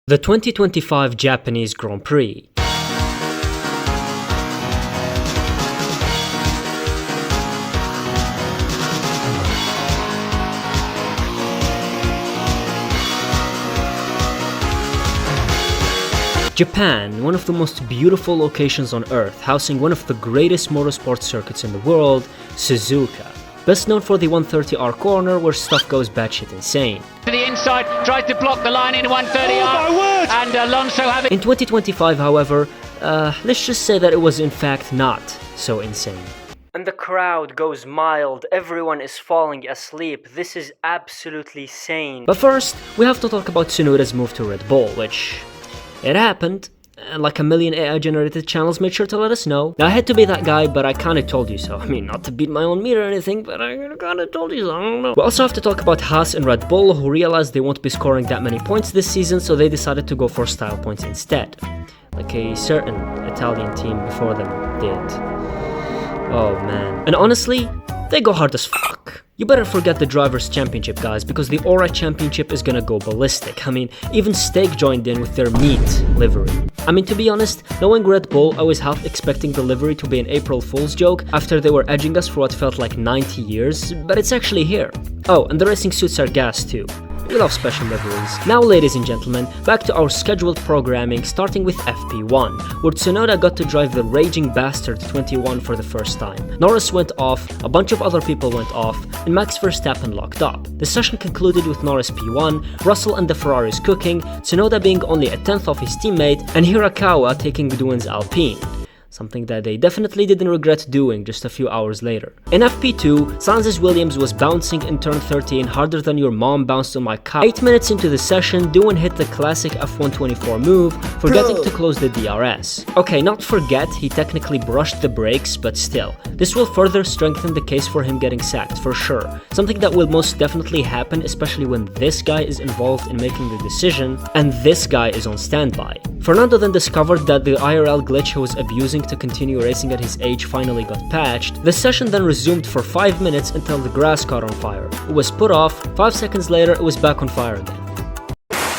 The 2025 Japanese Grand Prix. Japan, one of the most beautiful locations on Earth, housing one of the greatest motorsport circuits in the world, Suzuka. Best known for the 130R corner where stuff goes batshit insane. To the inside, tries to block the line in 130R, and Alonso having... In 2025, however, let's just say that it was in fact not so insane. And the crowd goes mild, everyone is falling asleep, this is absolutely sane. But first, we have to talk about Tsunoda's move to Red Bull, which... it happened. And like a million AI-generated channels made sure to let us know. Now, I had to be that guy, but I kinda told you so. I mean, not to beat my own meat or anything, but I kinda told you so, I don't know. We also have to talk about Haas and Red Bull, who realized they won't be scoring that many points this season, so they decided to go for style points instead. Like a certain Italian team before them did. Oh man. And honestly, they go hard as fuck. You better forget the Drivers' Championship, guys, because the Aura Championship is gonna go ballistic. I mean, even Steak joined in with their meat livery. I mean, to be honest, knowing Red Bull, I was half expecting the livery to be an April Fool's joke after they were edging us for what felt like 90 years, but it's actually here. Oh, and the racing suits are gas too. We love special liveries. Now, ladies and gentlemen, back to our scheduled programming, starting with FP1, where Tsunoda got to drive the raging bastard 21 for the first time. Norris went off, a bunch of other people went off, and Max Verstappen locked up. The session concluded with Norris P1, Russell and the Ferraris cooking, Tsunoda being only a tenth of his teammate, and Hirakawa taking Gudwin's Alpine. Something that they definitely didn't regret doing just a few hours later. In FP2, Sainz's Williams was bouncing in turn 13 harder than your mom bounced on my couch. 8 minutes into the session, Doohan hit the classic F124 move, forgetting to close the DRS. Okay, not forget, he technically brushed the brakes, but still. This will further strengthen the case for him getting sacked, for sure. Something that will most definitely happen, especially when this guy is involved in making the decision, and this guy is on standby. Fernando then discovered that the IRL glitch he was abusing to continue racing at his age finally got patched. The session then resumed for 5 minutes until the grass caught on fire. It was put off, 5 seconds later it was back on fire again.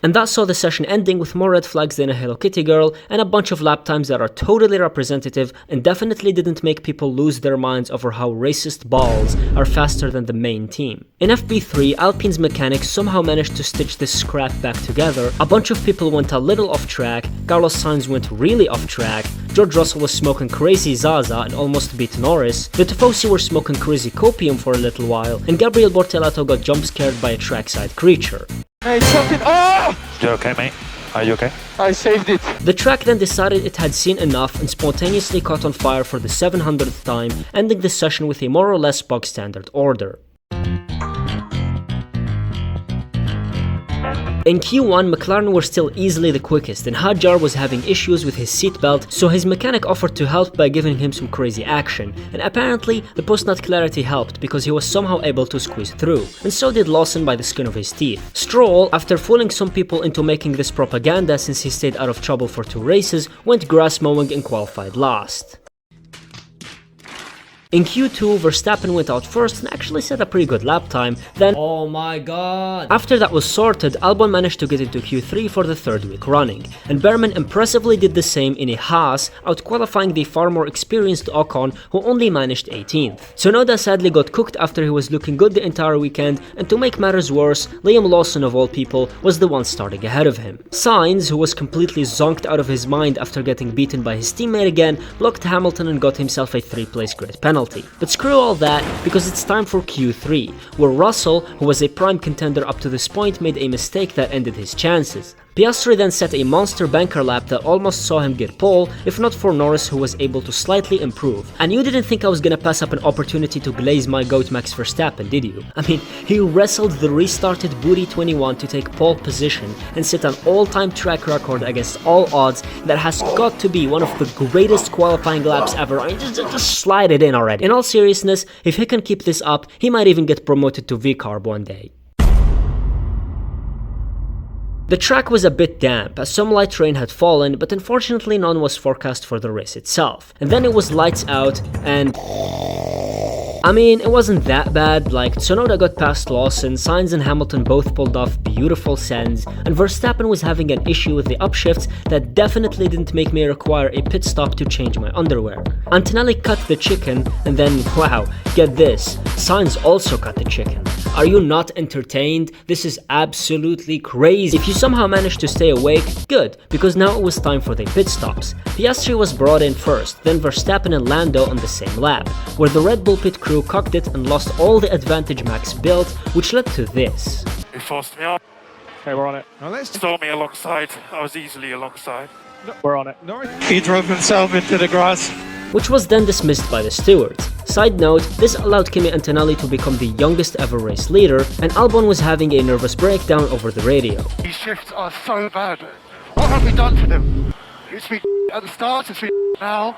And that saw the session ending with more red flags than a Hello Kitty girl and a bunch of lap times that are totally representative and definitely didn't make people lose their minds over how racist balls are faster than the main team. In FP3, Alpine's mechanics somehow managed to stitch this scrap back together, a bunch of people went a little off track, Carlos Sainz went really off track, George Russell was smoking crazy Zaza and almost beat Norris, the Tifosi were smoking crazy copium for a little while, and Gabriel Bortoleto got jump scared by a trackside creature. Hey, something. Oh! You okay, mate? Are you okay? I saved it. The track then decided it had seen enough and spontaneously caught on fire for the 700th time, ending the session with a more or less bog standard order. In Q1, McLaren were still easily the quickest and Hadjar was having issues with his seatbelt, so his mechanic offered to help by giving him some crazy action, and apparently the post-nut clarity helped because he was somehow able to squeeze through, and so did Lawson by the skin of his teeth. Stroll, after fooling some people into making this propaganda since he stayed out of trouble for 2 races, went grass mowing and qualified last. In Q2, Verstappen went out first and actually set a pretty good lap time, then oh my god. After that was sorted, Albon managed to get into Q3 for the 3rd week running, and Behrman impressively did the same in a Haas, out-qualifying the far more experienced Ocon, who only managed 18th. Tsunoda sadly got cooked after he was looking good the entire weekend, and to make matters worse, Liam Lawson of all people was the one starting ahead of him. Sainz, who was completely zonked out of his mind after getting beaten by his teammate again, blocked Hamilton and got himself a 3-place grid penalty. But screw all that, because it's time for Q3, where Russell, who was a prime contender up to this point, made a mistake that ended his chances. Piastri then set a monster banker lap that almost saw him get pole, if not for Norris, who was able to slightly improve. And you didn't think I was gonna pass up an opportunity to glaze my goat Max Verstappen, did you? I mean, he wrestled the restarted Booty 21 to take pole position and set an all-time track record against all odds that has got to be one of the greatest qualifying laps ever. I mean, just slide it in already. In all seriousness, if he can keep this up, he might even get promoted to V-Carb one day. The track was a bit damp, as some light rain had fallen, but unfortunately none was forecast for the race itself. And then it was lights out and... I mean, it wasn't that bad. Like, Tsunoda got past Lawson, Sainz and Hamilton both pulled off beautiful sends, and Verstappen was having an issue with the upshifts that definitely didn't make me require a pit stop to change my underwear. Antonelli cut the chicken, and then, wow, get this, Sainz also cut the chicken. Are you not entertained? This is absolutely crazy. If you somehow managed to stay awake, good, because now it was time for the pit stops. Piastri was brought in first, then Verstappen and Lando on the same lap, where the Red Bull pit crew cocked it and lost all the advantage Max built, which led to this. He forced me up. Okay, we're on it. Saw me alongside. I was easily alongside. We're on it. He drove himself into the grass. Which was then dismissed by the stewards. Side note, this allowed Kimi Antonelli to become the youngest ever race leader, and Albon was having a nervous breakdown over the radio. These shifts are so bad. What have we done to them? It's been at the start, it's been now.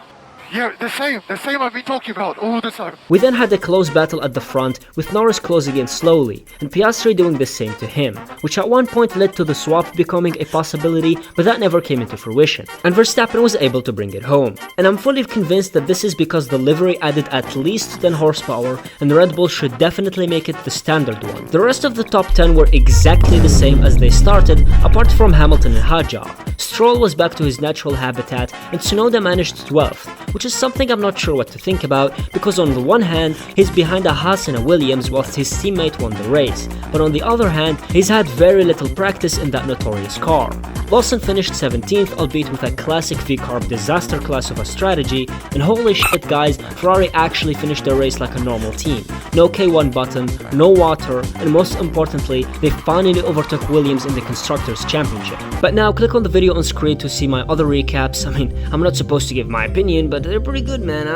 Yeah, the same I've been talking about all the time. We then had a close battle at the front, with Norris closing in slowly, and Piastri doing the same to him, which at one point led to the swap becoming a possibility, but that never came into fruition, and Verstappen was able to bring it home. And I'm fully convinced that this is because the livery added at least 10 horsepower, and the Red Bull should definitely make it the standard one. The rest of the top 10 were exactly the same as they started, apart from Hamilton and Hadjar. Stroll was back to his natural habitat, and Tsunoda managed 12th, which is something I'm not sure what to think about, because on the one hand, he's behind a Haas and a Williams whilst his teammate won the race, but on the other hand, he's had very little practice in that notorious car. Lawson finished 17th, albeit with a classic V-carb disaster class of a strategy, and holy shit guys, Ferrari actually finished their race like a normal team. No K1 button, no water, and most importantly, they finally overtook Williams in the Constructors' Championship. But now click on the video on screen to see my other recaps. I mean, I'm not supposed to give my opinion, but they're pretty good, man.